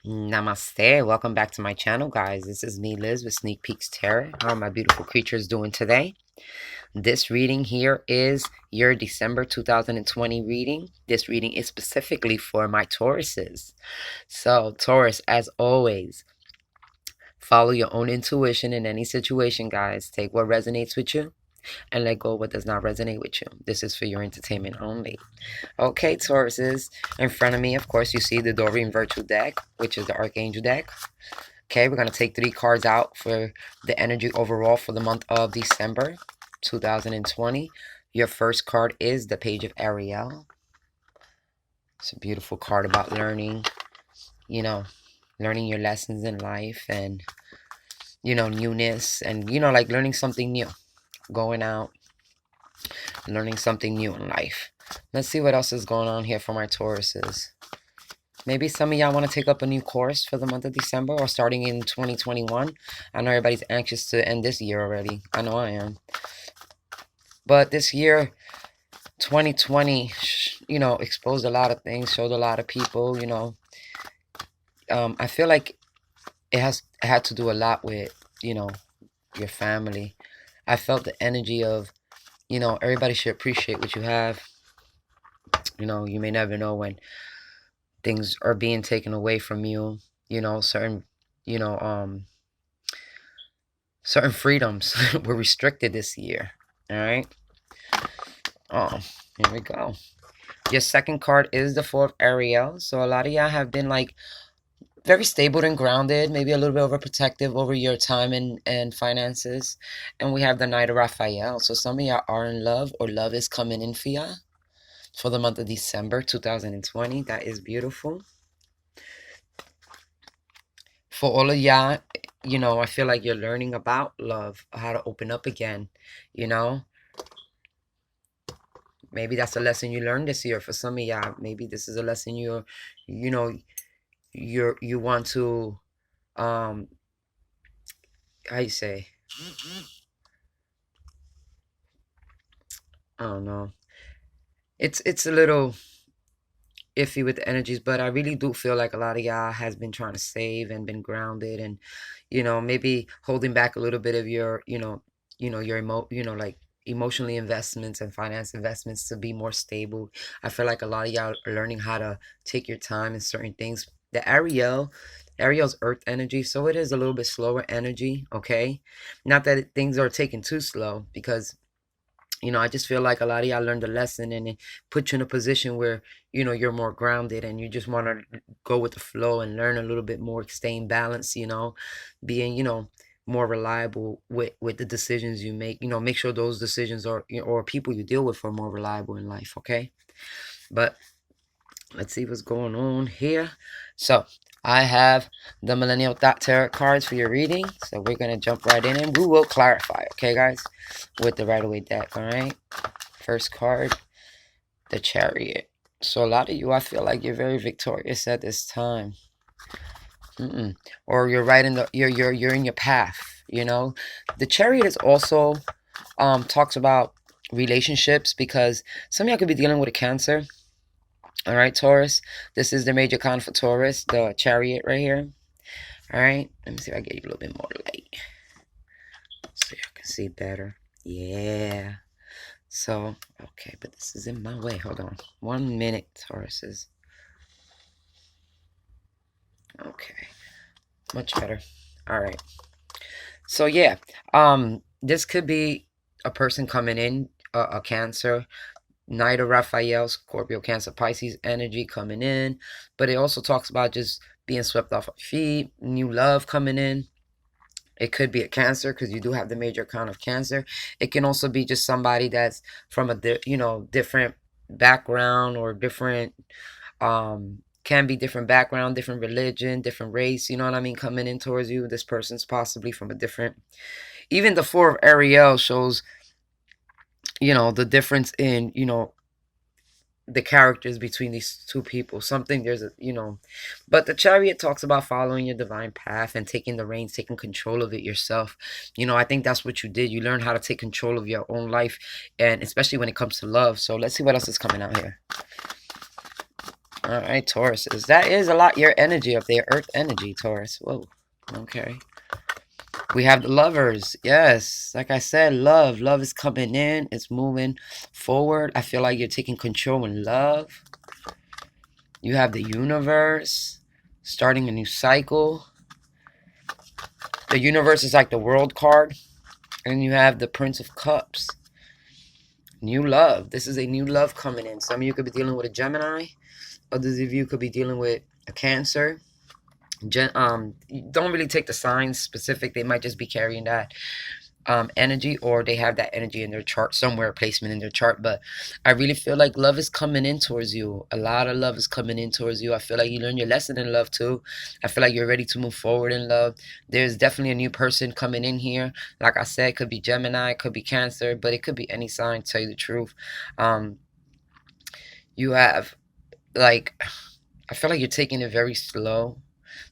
Namaste. Welcome back to my channel, guys. This is me, Liz, with Sneak Peeks Tarot. How are my beautiful creatures doing today? This reading here is your December 2020 reading. This reading is specifically for my Tauruses. So, Taurus, as always, follow your own intuition in any situation, guys. Take what resonates with you and let go of what does not resonate with you. This is for your entertainment only. Okay, Tauruses, in front of me, of course, you see the Doreen Virtual deck, which is the Archangel deck. Okay, we're going to take 3 cards out for the energy overall for the month of December 2020. Your first card is the Page of Ariel. It's a beautiful card about learning, learning your lessons in life and, newness and, like learning something new, going out, learning something new in life. Let's see what else is going on here for my Tauruses. Maybe some of y'all want to take up a new course for the month of December or starting in 2021. I know everybody's anxious to end this year already. I know I am. But this year, 2020, exposed a lot of things, showed a lot of people, I feel like it had to do a lot with, your family. I felt the energy of, everybody should appreciate what you have. You may never know when things are being taken away from you, certain freedoms were restricted this year. All right. Oh, here we go. Your second card is the Four of Ariel. So a lot of y'all have been like very stable and grounded, maybe a little bit overprotective over your time and finances. And we have the Knight of Raphael. So some of y'all are in love or love is coming in for y'all for the month of December 2020. That is beautiful. For all of y'all, I feel like you're learning about love, how to open up again, Maybe that's a lesson you learned this year. For some of y'all, maybe this is a lesson you want to, how you say, I don't know. It's a little iffy with the energies, but I really do feel like a lot of y'all has been trying to save and been grounded and, maybe holding back a little bit of your, like emotionally investments and finance investments to be more stable. I feel like a lot of y'all are learning how to take your time in certain things. The Ariel's earth energy, so it is a little bit slower energy, okay? Not that things are taken too slow, because I just feel like a lot of y'all learned a lesson and it put you in a position where, you're more grounded and you just want to go with the flow and learn a little bit more, staying balanced, being, more reliable with the decisions you make. Make sure those decisions are, or people you deal with are more reliable in life, okay? But let's see what's going on here. So I have the Millennial Thought Tarot cards for your reading. So we're going to jump right in and we will clarify, okay, guys, with the Rider Waite deck, all right? First card, the Chariot. So a lot of you, I feel like you're very victorious at this time. Or you're right in the, you're in your path, The Chariot is also, talks about relationships, because some of y'all could be dealing with a Cancer. All right, Taurus. This is the major con for Taurus, the Chariot right here. All right. Let me see if I get you a little bit more light so you can see better. Yeah. So, okay, but this is in my way. Hold on. 1 minute, Tauruses. Okay. Much better. All right. So, yeah. This could be a person coming in, a Cancer. Knight of Raphael, Scorpio, Cancer, Pisces energy coming in. But it also talks about just being swept off our feet, new love coming in. It could be a Cancer because you do have the major arcana of Cancer. It can also be just somebody that's from a different background or different, can be different background, different religion, different race, you know what I mean, coming in towards you. This person's possibly from a different, even the Four of Ariel shows, the difference in, the characters between these two people. Something there's a, but the Chariot talks about following your divine path and taking the reins, taking control of it yourself. I think that's what you did. You learned how to take control of your own life, and especially when it comes to love. So let's see what else is coming out here. All right, Taurus. That is a lot your energy up there. Earth energy, Taurus. Whoa. Okay. We have the lovers. Yes. Like I said, love. Love is coming in. It's moving forward. I feel like you're taking control in love. You have the universe starting a new cycle. The universe is like the world card. And you have the Prince of Cups. New love. This is a new love coming in. Some of you could be dealing with a Gemini. Others of you could be dealing with a Cancer. Don't really take the signs specific. They might just be carrying that energy, or they have that energy in their chart somewhere, placement in their chart. But I really feel like love is coming in towards you. A lot of love is coming in towards you. I feel like you learned your lesson in love too. I feel like you're ready to move forward in love. There's definitely a new person coming in here. Like I said, it could be Gemini, it could be Cancer, but it could be any sign, to tell you the truth. You have, like, I feel like you're taking it very slow.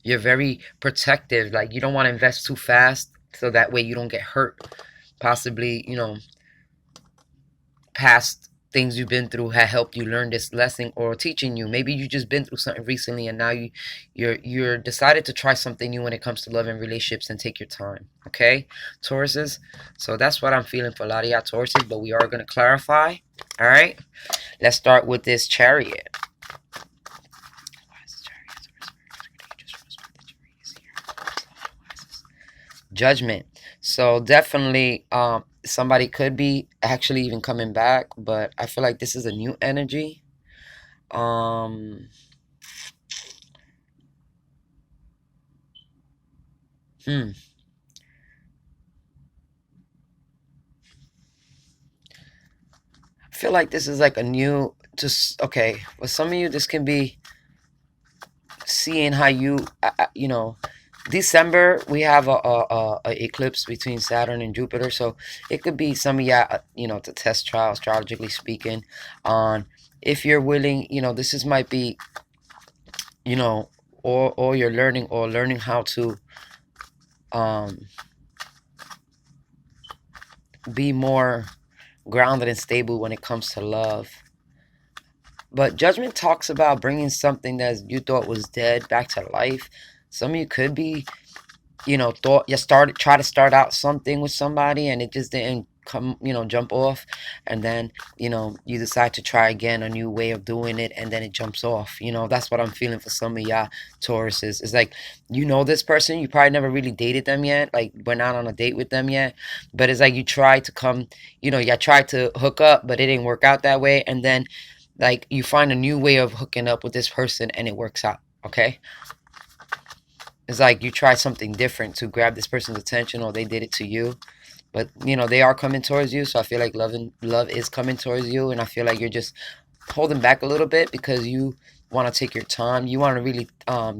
You're very protective. Like, you don't want to invest too fast, so that way you don't get hurt. Possibly, past things you've been through have helped you learn this lesson, or teaching you. Maybe you just been through something recently, and now you're decided to try something new when it comes to love and relationships, and take your time. Okay, Tauruses. So that's what I'm feeling for a lot of y'all Tauruses, but we are going to clarify. All right, let's start with this Chariot. Judgment. So definitely somebody could be actually even coming back, but I feel like this is a new energy. Hmm. I feel like this is like a new, just okay, for some of you this can be seeing how December, we have a eclipse between Saturn and Jupiter, so it could be some of y'all, to test trial, astrologically speaking, on if you're willing. This is might be, or you're learning how to um be more grounded and stable when it comes to love. But Judgment talks about bringing something that you thought was dead back to life. Some of you could be, thought you try to start out something with somebody, and it just didn't come, jump off. And then, you decide to try again, a new way of doing it, and then it jumps off. That's what I'm feeling for some of y'all Tauruses. It's like, this person, you probably never really dated them yet, like went out on a date with them yet, but it's like you tried to come, you tried to hook up, but it didn't work out that way. And then, like, you find a new way of hooking up with this person, and it works out. Okay, it's like you try something different to grab this person's attention, or they did it to you. But they are coming towards you, so I feel like love is coming towards you, and I feel like you're just holding back a little bit because you want to take your time. You want to really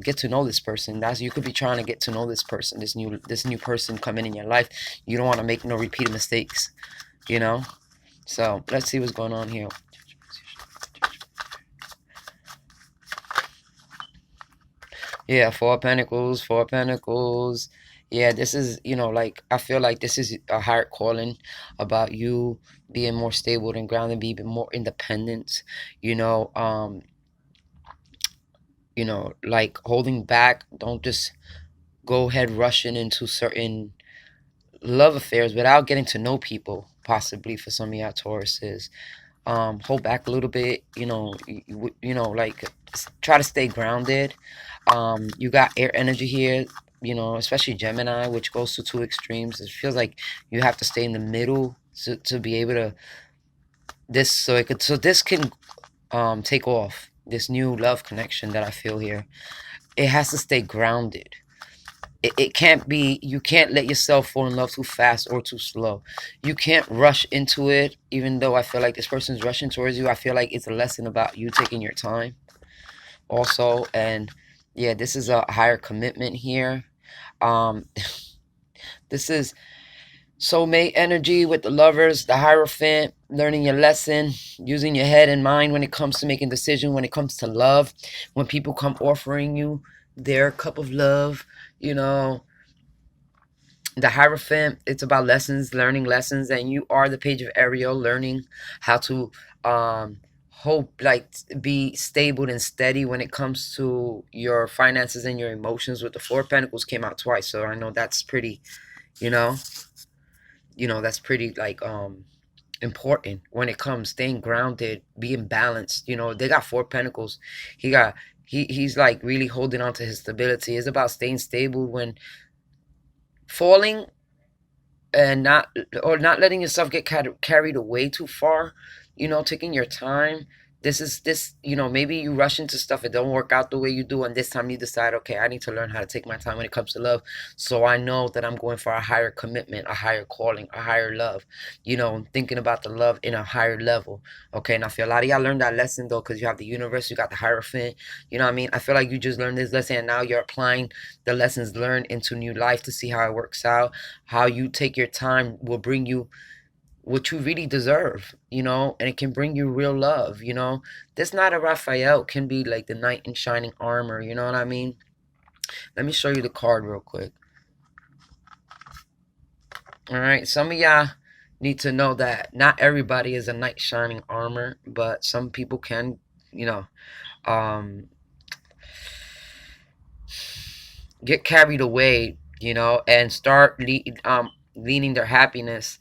get to know this person. That's, you could be trying to get to know this person, this new person coming in your life. You don't want to make no repeated mistakes, you know. So let's see what's going on here. Yeah, Four of Pentacles, Four of Pentacles. Yeah, this is, like, I feel like this is a higher calling about you being more stable and grounded, being more independent, you know, um, like holding back. Don't just go ahead rushing into certain love affairs without getting to know people, possibly for some of y'all Tauruses. Hold back a little bit, like try to stay grounded. You got air energy here, especially Gemini, which goes to two extremes. It feels like you have to stay in the middle to be able to this can take off this new love connection that I feel here. It has to stay grounded. It can't be, you can't let yourself fall in love too fast or too slow. You can't rush into it. Even though I feel like this person's rushing towards you, I feel like it's a lesson about you taking your time also. And yeah, this is a higher commitment here. um this is soulmate energy with the lovers, the Hierophant, learning your lesson, using your head and mind when it comes to making decisions, when it comes to love. When people come offering you their cup of love, you know the Hierophant, it's about lessons, learning lessons, and you are the Page of Ariel, learning how to hope, like, be stable and steady when it comes to your finances and your emotions. With the Four of Pentacles came out twice, so I know that's pretty, you know, that's pretty, like, important when it comes staying grounded, being balanced. They got Four Pentacles. He's like really holding on to his stability. It's about staying stable when falling, and not letting yourself get carried away too far. Taking your time. Maybe you rush into stuff, it don't work out the way you do, and this time you decide, okay, I need to learn how to take my time when it comes to love, so I know that I'm going for a higher commitment, a higher calling, a higher love. Thinking about the love in a higher level. Okay, and I feel a lot of y'all learned that lesson though, because you have the universe, you got the Hierophant. You know what I mean? I feel like you just learned this lesson, and now you're applying the lessons learned into new life to see how it works out. How you take your time will bring you what you really deserve, and it can bring you real love. This Knight of Raphael can be like the knight in shining armor, you know what I mean? Let me show you the card real quick. All right, some of y'all need to know that not everybody is a knight shining armor, but some people can, um get carried away, and start leaning their happiness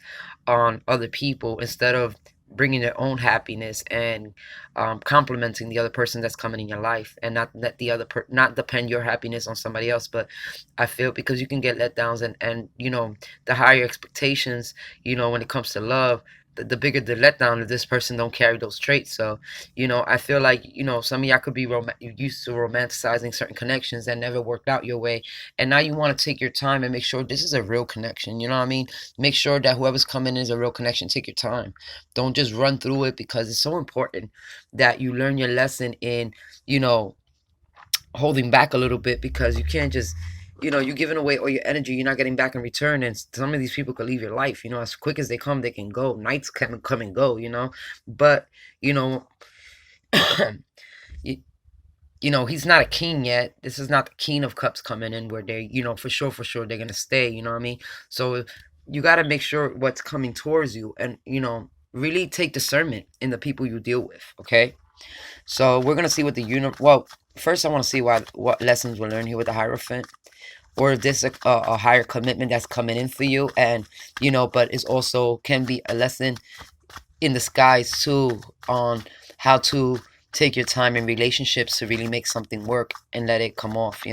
on other people instead of bringing their own happiness and complimenting the other person that's coming in your life, and not let the not depend your happiness on somebody else. But I feel, because you can get letdowns, and the higher expectations, when it comes to love, the bigger the letdown if this person don't carry those traits. So I feel like some of y'all could be used to romanticizing certain connections that never worked out your way, and now you want to take your time and make sure this is a real connection. You know what I mean? Make sure that whoever's coming in is a real connection. Take your time. Don't just run through it, because it's so important that you learn your lesson in holding back a little bit, because you can't just you're giving away all your energy, you're not getting back in return, and some of these people could leave your life. As quick as they come, they can go. Nights come and go. But you know he's not a king yet. This is not the King of Cups coming in, where they for sure they're gonna stay. You know what I mean? So you got to make sure what's coming towards you, and really take discernment in the people you deal with. Okay, so we're gonna see what well, first I want to see what lessons we'll learn here with the Hierophant, or if this a higher commitment that's coming in for you, and but it's also can be a lesson in disguise too, on how to take your time in relationships to really make something work and let it come off,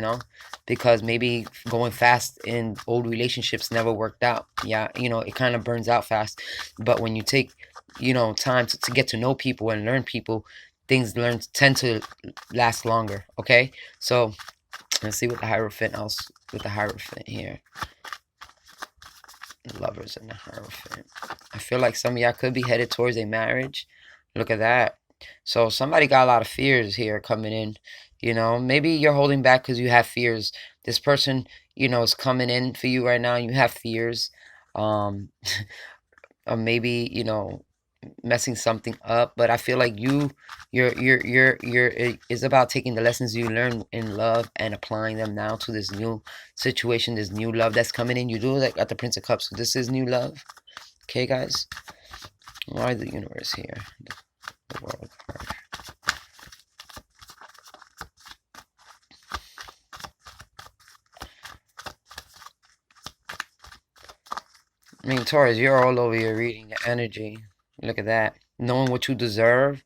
because maybe going fast in old relationships never worked out. Yeah, it kind of burns out fast. But when you take time to get to know people and learn people, things tend to last longer. Okay, so let's see what the Hierophant else with the Hierophant here. Lovers and the Hierophant. I feel like some of y'all could be headed towards a marriage. Look at that. So somebody got a lot of fears here coming in. Maybe you're holding back because you have fears. This person, is coming in for you right now, and you have fears. Or maybe, messing something up. But I feel like it's about taking the lessons you learn in love and applying them now to this new situation, this new love that's coming in. You do like at the Prince of Cups. So this is new love. Okay, guys. Why the universe here? The world card. I mean, Taurus, you're all over your reading, the energy. Look at that. Knowing what you deserve,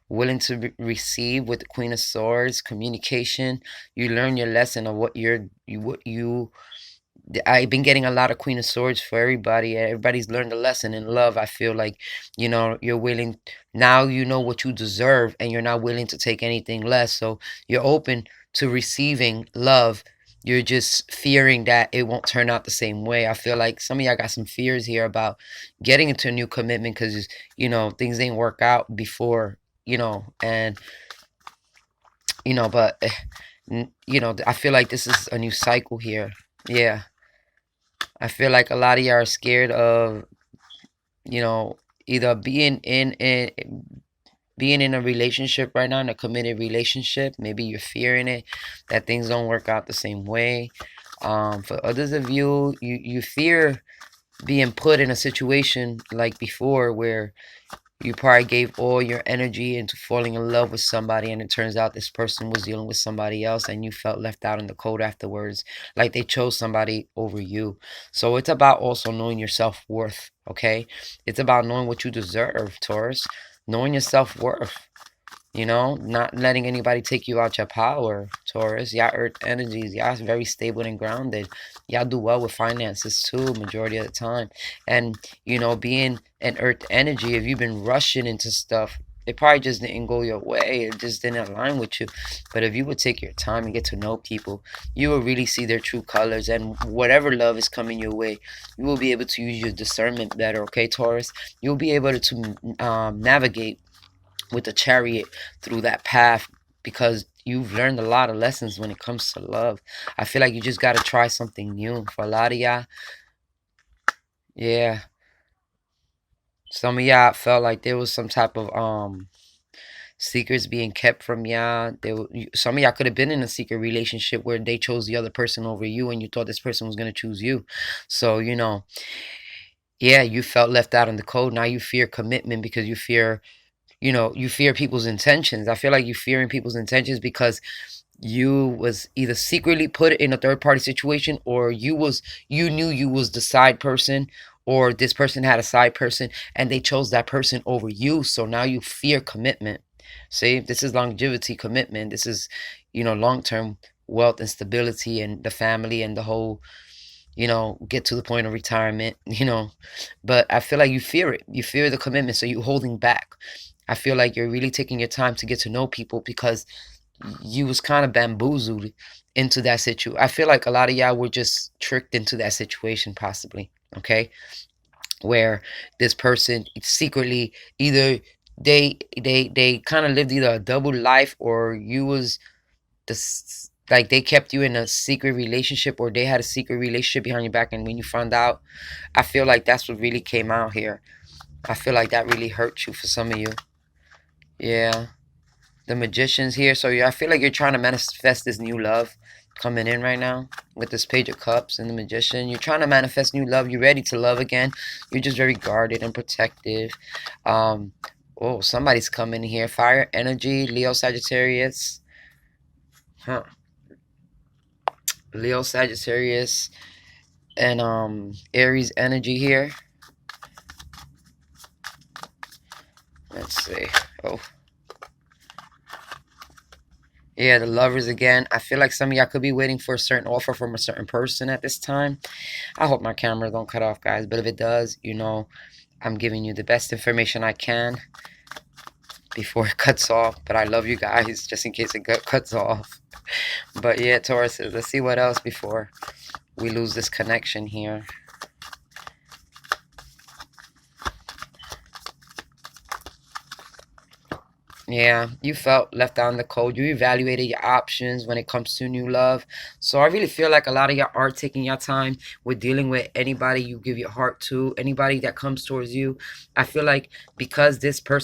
willing to receive with the Queen of Swords, communication. You learn your lesson of what I've been getting a lot of Queen of Swords for everybody. Everybody's learned a lesson in love. I feel like, you're willing. Now you know what you deserve, and you're not willing to take anything less. So you're open to receiving love. You're just fearing that it won't turn out the same way. I feel like some of y'all got some fears here about getting into a new commitment because, things didn't work out before, and, but, I feel like this is a new cycle here. Yeah. I feel like a lot of y'all are scared of, either being in a relationship right now, in a committed relationship. Maybe you're fearing it, that things don't work out the same way. For others of you, you fear being put in a situation like before where You probably gave all your energy into falling in love with somebody, and it turns out this person was dealing with somebody else, and you felt left out in the cold afterwards, like they chose somebody over you. So it's about also knowing your self-worth, okay? It's about knowing what you deserve, Taurus. Knowing your self-worth. You know, not letting anybody take you out your power, Taurus. Y'all earth energies. Y'all very stable and grounded. Y'all do well with finances too, majority of the time. And, you know, being an earth energy, if you've been rushing into stuff, it probably just didn't go your way. It just didn't align with you. But if you would take your time and get to know people, you will really see their true colors. And whatever love is coming your way, you will be able to use your discernment better, okay, Taurus? You'll be able to navigate with the chariot through that path because you've learned a lot of lessons when it comes to love. I feel like you just got to try something new. For a lot of y'all, yeah, some of y'all felt like there was some type of secrets being kept from y'all. Some of y'all could have been in a secret relationship where they chose the other person over you and you thought this person was going to choose you. So, you know, yeah, you felt left out in the cold. Now you fear commitment because you fear, you know, you fear people's intentions. I feel like you fearing people's intentions because you was either secretly put in a third party situation, or you knew you was the side person, or this person had a side person and they chose that person over you. So now you fear commitment. See, this is longevity commitment. This is, you know, long-term wealth and stability and the family and the whole, you know, get to the point of retirement, you know. But I feel like you fear it. You fear the commitment, so you're holding back. I feel like you're really taking your time to get to know people because you was kind of bamboozled into that situation. I feel like a lot of y'all were just tricked into that situation, possibly. Okay, where this person secretly either they kind of lived either a double life, or you was like they kept you in a secret relationship, or they had a secret relationship behind your back, and when you found out, I feel like that's what really came out here. I feel like that really hurt you for some of you. Yeah. The magician's here. So yeah, I feel like you're trying to manifest this new love coming in right now with this page of cups and the magician. You're trying to manifest new love. You're ready to love again. You're just very guarded and protective. Um, oh, somebody's coming here. Fire energy, Leo Sagittarius. Huh. Leo Sagittarius and Aries energy here. Let's see. Oh. Yeah, the lovers again. I feel like some of y'all could be waiting for a certain offer from a certain person at this time. I hope my camera don't cut off, guys. But if it does, you know, I'm giving you the best information I can before it cuts off. But I love you guys, just in case it cuts off. But yeah, Taurus, let's see what else before we lose this connection here. Yeah, you felt left out in the cold. You evaluated your options when it comes to new love. So I really feel like a lot of y'all are taking your time with dealing with anybody you give your heart to, anybody that comes towards you. I feel like because this person